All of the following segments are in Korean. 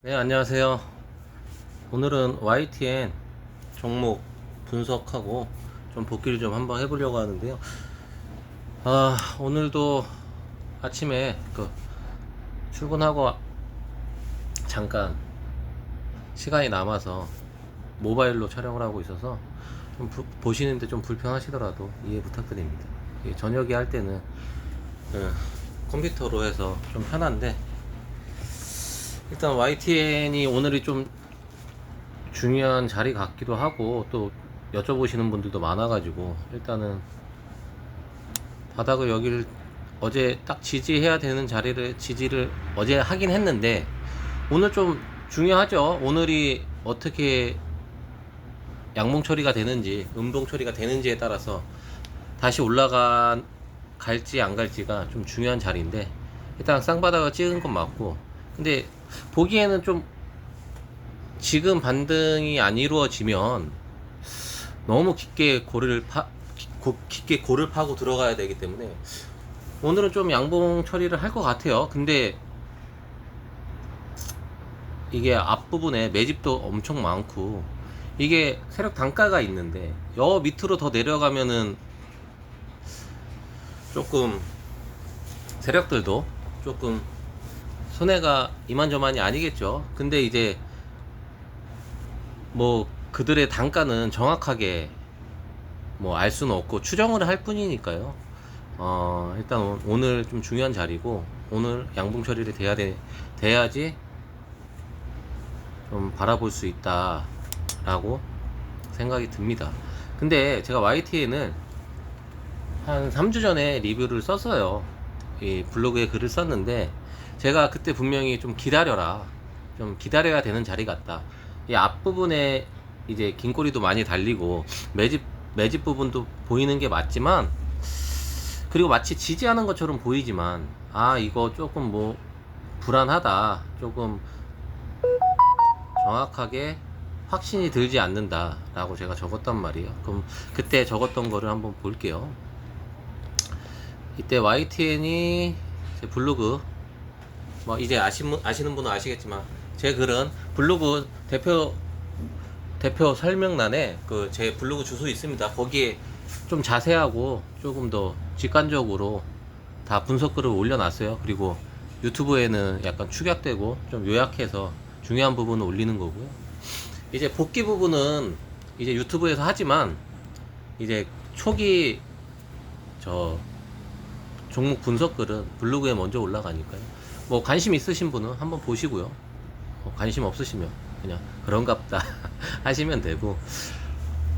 네, 안녕하세요. 오늘은 YTN 종목 분석하고 좀 복귀를 좀 한번 해보려고 하는데요. 오늘도 아침에 출근하고 잠깐 시간이 남아서 모바일로 촬영을 하고 있어서 좀 보시는데 좀 불편하시더라도 이해 부탁드립니다. 저녁에 할 때는 컴퓨터로 해서 좀 편한데, 일단 YTN이 오늘이 좀 중요한 자리 같기도 하고 또 여쭤보시는 분들도 많아가지고 일단은 바닥을 여기를 어제 딱 지지해야 되는 자리를 지지를 어제 하긴 했는데, 오늘 좀 중요하죠. 오늘이 어떻게 양봉 처리가 되는지 음봉 처리가 되는지에 따라서 다시 갈지 안 갈지가 좀 중요한 자리인데, 일단 쌍바닥을 찍은 건 맞고, 근데 보기에는 좀 지금 반등이 안 이루어지면 너무 깊게 고를 파고 들어가야 되기 때문에 오늘은 좀 양봉 처리를 할 것 같아요. 근데 이게 앞부분에 매집도 엄청 많고, 이게 세력 단가가 있는데 여 밑으로 더 내려가면은 조금 세력들도 조금 손해가 이만저만이 아니겠죠. 근데 이제 뭐 그들의 단가는 정확하게 뭐 알 수는 없고 추정을 할 뿐이니까요. 일단 오늘 좀 중요한 자리고, 오늘 양봉 처리를 돼야지 좀 바라볼 수 있다라고 생각이 듭니다. 근데 제가 YTN을 한 3주 전에 리뷰를 썼어요. 이 블로그에 글을 썼는데, 제가 그때 분명히 좀 기다려라, 좀 기다려야 되는 자리 같다. 이 앞부분에 이제 긴 꼬리도 많이 달리고 매집 부분도 보이는 게 맞지만, 그리고 마치 지지하는 것처럼 보이지만, 이거 조금 뭐 불안하다, 조금 정확하게 확신이 들지 않는다 라고 제가 적었단 말이에요. 그럼 그때 적었던 거를 한번 볼게요. 이때 YTN이 제 블로그, 뭐 이제 아시는 분은 아시겠지만, 제 글은 블로그 대표 설명란에 제 블로그 주소 있습니다. 거기에 좀 자세하고 조금 더 직관적으로 다 분석글을 올려놨어요. 그리고 유튜브에는 약간 축약되고 좀 요약해서 중요한 부분을 올리는 거고요. 이제 복귀 부분은 이제 유튜브에서 하지만, 이제 초기 저 종목 분석글은 블로그에 먼저 올라가니까요. 뭐 관심 있으신 분은 한번 보시고요. 관심 없으시면 그냥 그런갑다 하시면 되고.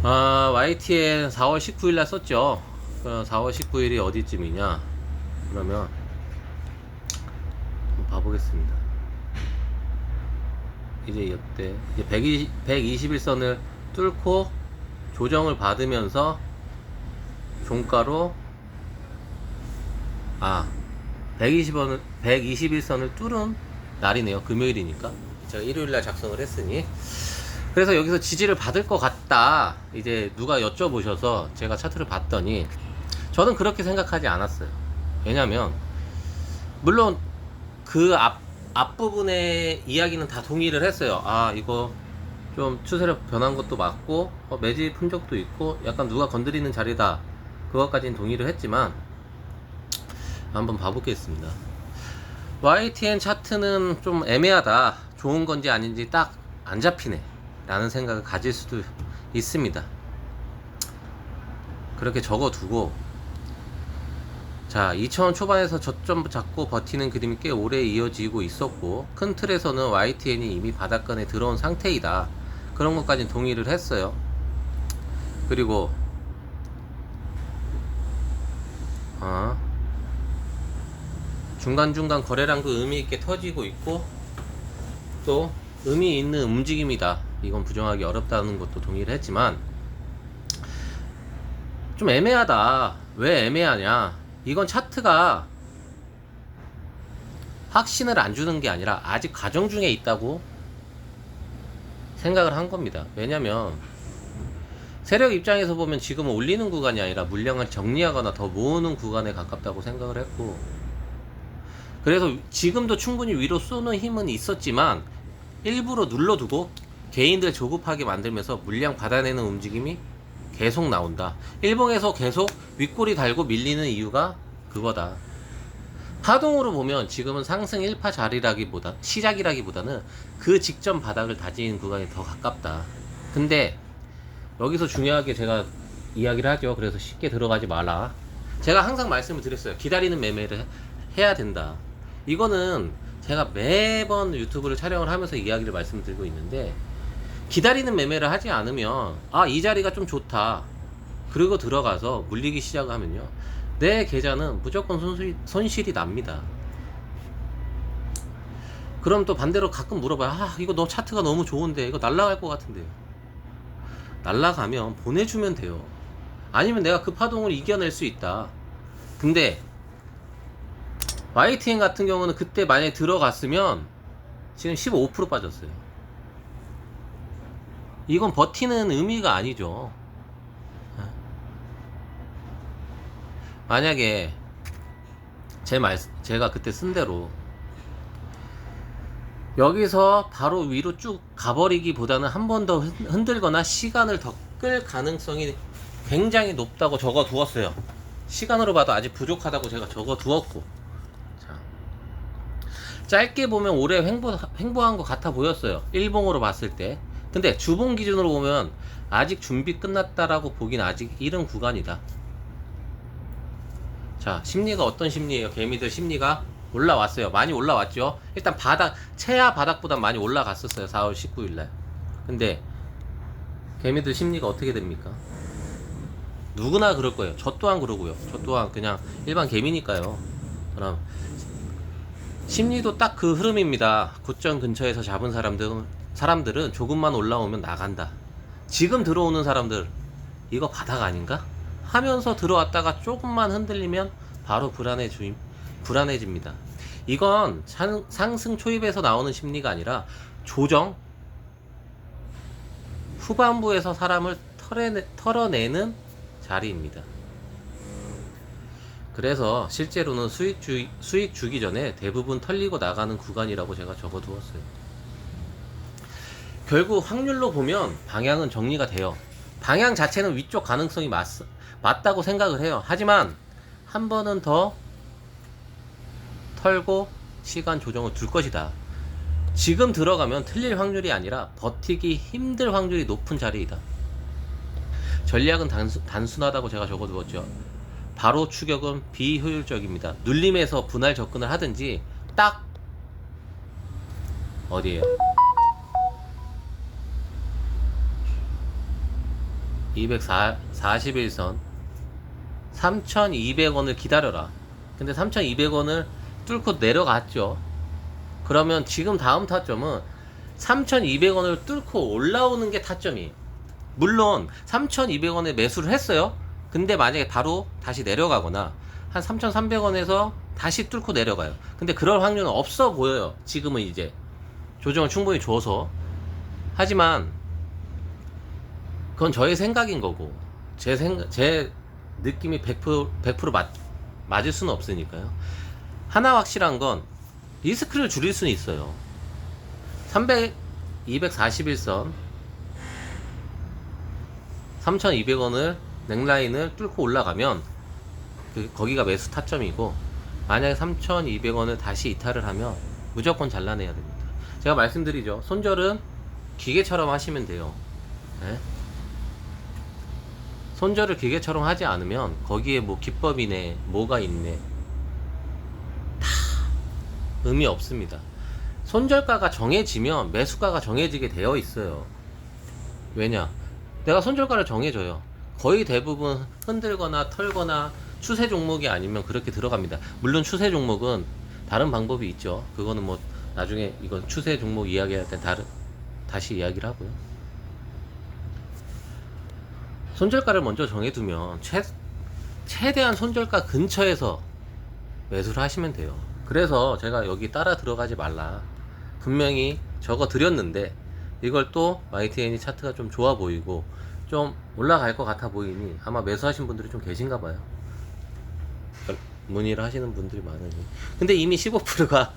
YTN 4월 19일 날 썼죠. 4월 19일이 어디쯤이냐 그러면 한번 봐보겠습니다. 이제 이때 이제 121선을 뚫고 조정을 받으면서 종가로 121선을 뚫은 날이네요. 금요일이니까. 제가 일요일날 작성을 했으니. 그래서 여기서 지지를 받을 것 같다, 이제 누가 여쭤보셔서 제가 차트를 봤더니 저는 그렇게 생각하지 않았어요. 왜냐면 물론 그 앞부분의 이야기는 다 동의를 했어요. 이거 좀 추세력 변한 것도 맞고, 매집 흔적도 있고 약간 누가 건드리는 자리다, 그것까지는 동의를 했지만, 한번 봐보겠습니다. YTN 차트는 좀 애매하다, 좋은 건지 아닌지 딱 안 잡히네 라는 생각을 가질 수도 있습니다. 그렇게 적어두고, 자, 2000원 초반에서 저점 잡고 버티는 그림이 꽤 오래 이어지고 있었고, 큰 틀에서는 YTN이 이미 바닥권에 들어온 상태이다, 그런 것까지 동의를 했어요. 그리고 중간중간 거래량도 의미있게 터지고 있고, 또 의미 있는 움직임이다, 이건 부정하기 어렵다는 것도 동의를 했지만, 좀 애매하다. 왜 애매하냐, 이건 차트가 확신을 안 주는 게 아니라 아직 과정 중에 있다고 생각을 한 겁니다. 왜냐면 세력 입장에서 보면 지금은 올리는 구간이 아니라 물량을 정리하거나 더 모으는 구간에 가깝다고 생각을 했고, 그래서 지금도 충분히 위로 쏘는 힘은 있었지만 일부러 눌러두고 개인들 조급하게 만들면서 물량 받아내는 움직임이 계속 나온다. 일봉에서 계속 윗꼬리 달고 밀리는 이유가 그거다. 파동으로 보면 지금은 상승 1파 자리라기보다 시작이라기보다는 그 직전 바닥을 다지는 구간이 더 가깝다. 근데 여기서 중요하게 제가 이야기를 하죠. 그래서 쉽게 들어가지 마라. 제가 항상 말씀을 드렸어요. 기다리는 매매를 해야 된다. 이거는 제가 매번 유튜브를 촬영을 하면서 이야기를 말씀드리고 있는데, 기다리는 매매를 하지 않으면 이 자리가 좀 좋다 그리고 들어가서 물리기 시작하면요, 내 계좌는 무조건 손실이 납니다. 그럼 또 반대로 가끔 물어봐요. 이거 너 차트가 너무 좋은데 이거 날라갈 것 같은데요. 날라가면 보내주면 돼요. 아니면 내가 그 파동을 이겨낼 수 있다. 근데 YTN 같은 경우는 그때 만약에 들어갔으면 지금 15% 빠졌어요. 이건 버티는 의미가 아니죠. 만약에 제가 그때 쓴 대로 여기서 바로 위로 쭉 가버리기보다는 한 번 더 흔들거나 시간을 더 끌 가능성이 굉장히 높다고 적어 두었어요. 시간으로 봐도 아직 부족하다고 제가 적어 두었고, 자, 짧게 보면 올해 횡보한 것 같아 보였어요. 일봉으로 봤을 때. 근데 주봉 기준으로 보면 아직 준비 끝났다라고 보긴 아직 이른 구간이다. 자, 심리가 어떤 심리예요? 개미들 심리가 올라왔어요. 많이 올라왔죠. 일단 최하 바닥보다 많이 올라갔었어요. 4월 19일날. 근데 개미들 심리가 어떻게 됩니까? 누구나 그럴 거예요. 저 또한 그러고요. 저 또한 그냥 일반 개미니까요. 그럼 심리도 딱 그 흐름입니다. 고점 근처에서 잡은 사람들은 조금만 올라오면 나간다. 지금 들어오는 사람들 이거 바닥 아닌가? 하면서 들어왔다가 조금만 흔들리면 바로 불안해집니다. 이건 상승 초입에서 나오는 심리가 아니라 조정 후반부에서 사람을 털어내는 자리입니다. 그래서 실제로는 수익 주기 전에 대부분 털리고 나가는 구간이라고 제가 적어두었어요. 결국 확률로 보면 방향은 정리가 돼요. 방향 자체는 위쪽 가능성이 맞다고 생각을 해요. 하지만 한 번은 더 털고 시간 조정을 둘 것이다. 지금 들어가면 틀릴 확률이 아니라 버티기 힘들 확률이 높은 자리이다. 전략은 단순하다고 제가 적어두었죠. 바로 추격은 비효율적입니다. 눌림에서 분할 접근을 하든지 딱 어디에요? 241선 3,200원을 기다려라. 근데 3,200원을 뚫고 내려갔죠. 그러면 지금 다음 타점은 3,200원을 뚫고 올라오는 게 타점이에요. 물론 3,200원에 매수를 했어요. 근데 만약에 바로 다시 내려가거나 한 3,300원에서 다시 뚫고 내려가요. 근데 그럴 확률은 없어 보여요. 지금은 이제 조정을 충분히 줘서. 하지만 그건 저의 생각인 거고 제 느낌이 100% 맞을 수는 없으니까요. 하나 확실한 건 리스크를 줄일 수는 있어요. 241선 3,200원을 넥라인을 뚫고 올라가면 거기가 매수 타점이고, 만약에 3,200원을 다시 이탈을 하면 무조건 잘라내야 됩니다. 제가 말씀드리죠. 손절은 기계처럼 하시면 돼요. 네? 손절을 기계처럼 하지 않으면 거기에 뭐 기법이네 뭐가 있네 다 의미 없습니다. 손절가가 정해지면 매수가가 정해지게 되어 있어요. 왜냐? 내가 손절가를 정해줘요. 거의 대부분 흔들거나 털거나 추세 종목이 아니면 그렇게 들어갑니다. 물론 추세 종목은 다른 방법이 있죠. 그거는 뭐 나중에 이건 추세 종목 이야기할 때 다시 이야기를 하고요. 손절가를 먼저 정해두면 최대한 손절가 근처에서 매수를 하시면 돼요. 그래서 제가 여기 따라 들어가지 말라 분명히 적어 드렸는데, 이걸 또 YTN 차트가 좀 좋아 보이고 좀 올라갈 것 같아 보이니 아마 매수하신 분들이 좀 계신가 봐요. 문의를 하시는 분들이 많으니. 근데 이미 15%가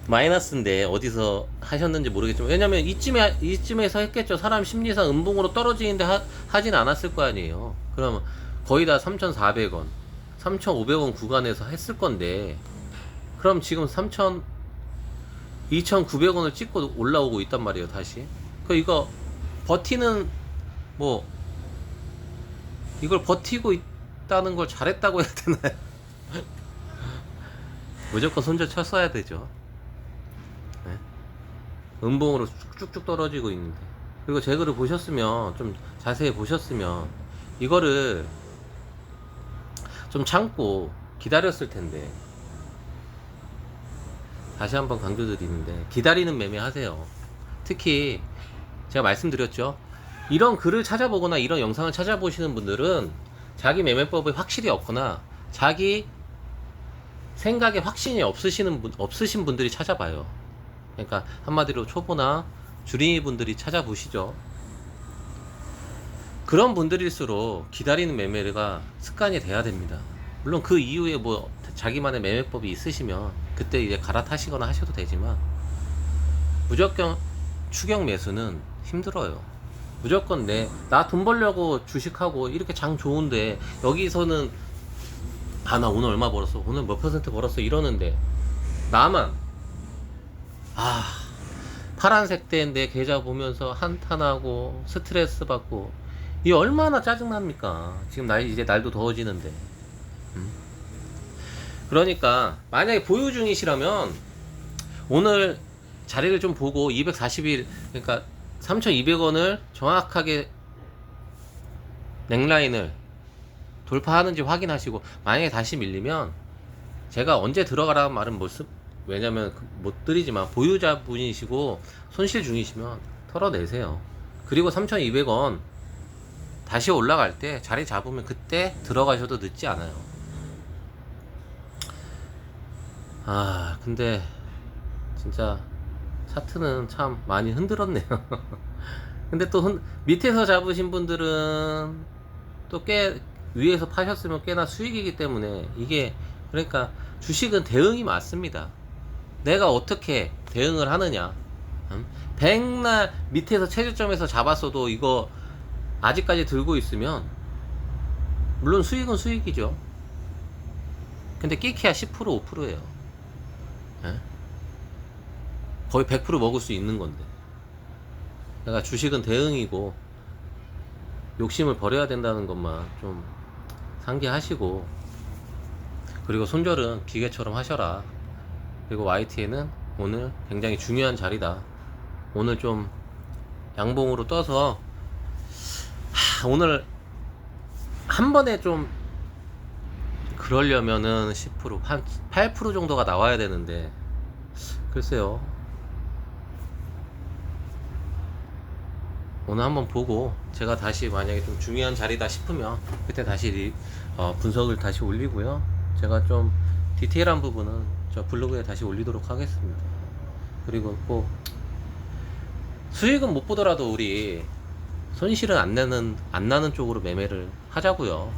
마이너스인데 어디서 하셨는지 모르겠지만, 왜냐면 이쯤에서 했겠죠. 사람 심리상 음봉으로 떨어지는데 하진 않았을 거 아니에요. 그러면 거의 다 3,400원 3,500원 구간에서 했을 건데, 그럼 지금 2,900원을 찍고 올라오고 있단 말이에요. 다시 이거 버티는, 뭐 이걸 버티고 있다는 걸 잘했다고 해야 되나요? 무조건 손절 쳤어야 되죠. 네? 음봉으로 쭉쭉 떨어지고 있는데, 그리고 제 글을 보셨으면, 좀 자세히 보셨으면 이거를 좀 참고 기다렸을 텐데. 다시 한번 강조드리는데, 기다리는 매매 하세요. 특히 제가 말씀드렸죠. 이런 글을 찾아보거나 이런 영상을 찾아보시는 분들은 자기 매매법이 확실히 없거나 자기 생각에 확신이 없으신 분들이 찾아봐요. 그러니까 한마디로 초보나 주린이 분들이 찾아보시죠. 그런 분들일수록 기다리는 매매가 습관이 돼야 됩니다. 물론 그 이후에 뭐 자기만의 매매법이 있으시면 그때 이제 갈아타시거나 하셔도 되지만, 무조건 추격 매수는 힘들어요. 무조건 나 돈 벌려고 주식하고 이렇게 장 좋은데, 여기서는 나 오늘 얼마 벌었어, 오늘 몇 퍼센트 벌었어 이러는데, 나만 파란색 대인데 계좌 보면서 한탄하고 스트레스 받고, 이 얼마나 짜증납니까? 지금 이제 날도 더워지는데. 그러니까 만약에 보유 중이시라면 오늘 자리를 좀 보고 240일, 그러니까 3,200원을 정확하게 넥라인을 돌파하는지 확인하시고, 만약에 다시 밀리면 제가 언제 들어가라는 말은 왜냐면 못 드리지만, 보유자분이시고 손실 중이시면 털어내세요. 그리고 3,200원 다시 올라갈 때 자리 잡으면 그때 들어가셔도 늦지 않아요. 근데 진짜 차트는 참 많이 흔들었네요. 근데 또 밑에서 잡으신 분들은 또 꽤 위에서 파셨으면 꽤나 수익이기 때문에, 이게 그러니까 주식은 대응이 맞습니다. 내가 어떻게 대응을 하느냐. 백날 밑에서 최저점에서 잡았어도 이거 아직까지 들고 있으면 물론 수익은 수익이죠. 근데 끼키야 10% 5%예요. 거의 100% 먹을 수 있는 건데. 그러니까 주식은 대응이고 욕심을 버려야 된다는 것만 좀 상기하시고, 그리고 손절은 기계처럼 하셔라. 그리고 YTN은 오늘 굉장히 중요한 자리다. 오늘 좀 양봉으로 떠서 오늘 한 번에 좀 그러려면은 10%, 한 8% 정도가 나와야 되는데, 글쎄요. 오늘 한번 보고 제가 다시 만약에 좀 중요한 자리다 싶으면 그때 다시 분석을 다시 올리고요. 제가 좀 디테일한 부분은 저 블로그에 다시 올리도록 하겠습니다. 그리고 꼭 수익은 못 보더라도 우리 손실은 안 나는 쪽으로 매매를 하자고요.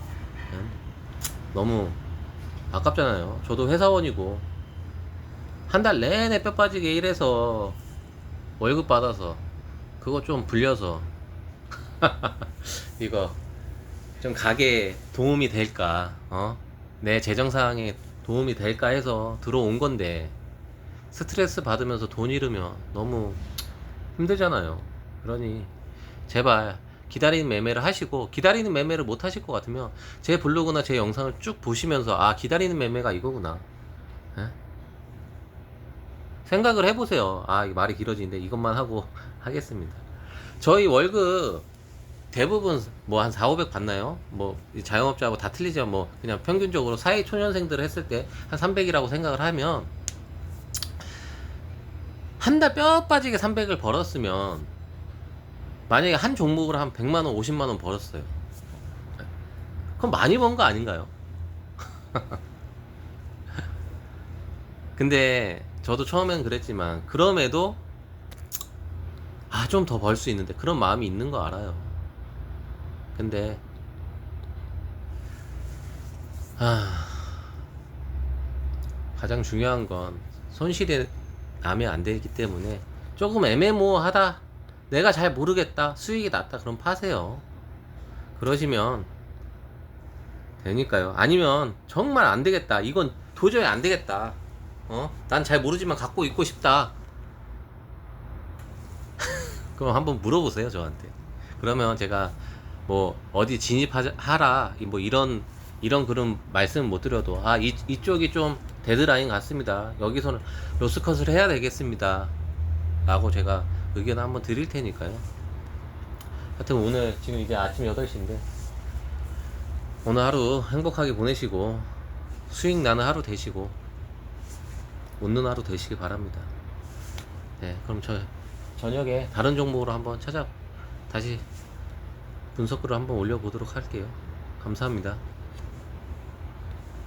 너무 아깝잖아요. 저도 회사원이고 한 달 내내 뼈 빠지게 일해서 월급 받아서 그거 좀 불려서 이거 좀 가게에 도움이 될까, 내 재정 상황에 도움이 될까 해서 들어온 건데, 스트레스 받으면서 돈 잃으면 너무 힘들잖아요. 그러니 제발 기다리는 매매를 하시고, 기다리는 매매를 못 하실 것 같으면 제 블로그나 제 영상을 쭉 보시면서 기다리는 매매가 이거구나, 생각을 해보세요. 이 말이 길어지는데 이것만 하고 하겠습니다. 저희 월급 대부분 뭐 한 4,500 받나요? 뭐 자영업자하고 다 틀리지만 뭐 그냥 평균적으로 사회 초년생들을 했을 때 한 300이라고 생각을 하면, 한 달 뼈 빠지게 300을 벌었으면, 만약에 한 종목으로 한 100만원 50만원 벌었어요. 그럼 많이 번 거 아닌가요? 근데 저도 처음엔 그랬지만, 그럼에도 좀 더 벌 수 있는데, 그런 마음이 있는 거 알아요. 근데 가장 중요한 건 손실이 나면 안 되기 때문에 조금 애매모호하다, 내가 잘 모르겠다, 수익이 낮다, 그럼 파세요. 그러시면 되니까요. 아니면 정말 안 되겠다, 이건 도저히 안 되겠다, 난 잘 모르지만 갖고 있고 싶다, 그럼 한번 물어보세요 저한테. 그러면 제가 뭐 어디 진입하라 뭐 이런 그런 말씀 못 드려도, 이쪽이 좀 데드라인 같습니다, 여기서는 로스컷을 해야 되겠습니다 라고 제가 의견을 한번 드릴 테니까요. 하여튼 오늘 지금 이제 아침 8시인데 오늘 하루 행복하게 보내시고 수익 나는 하루 되시고 웃는 하루 되시기 바랍니다. 네, 그럼 저녁에 다른 종목으로 한번 다시 분석글을 한번 올려보도록 할게요. 감사합니다.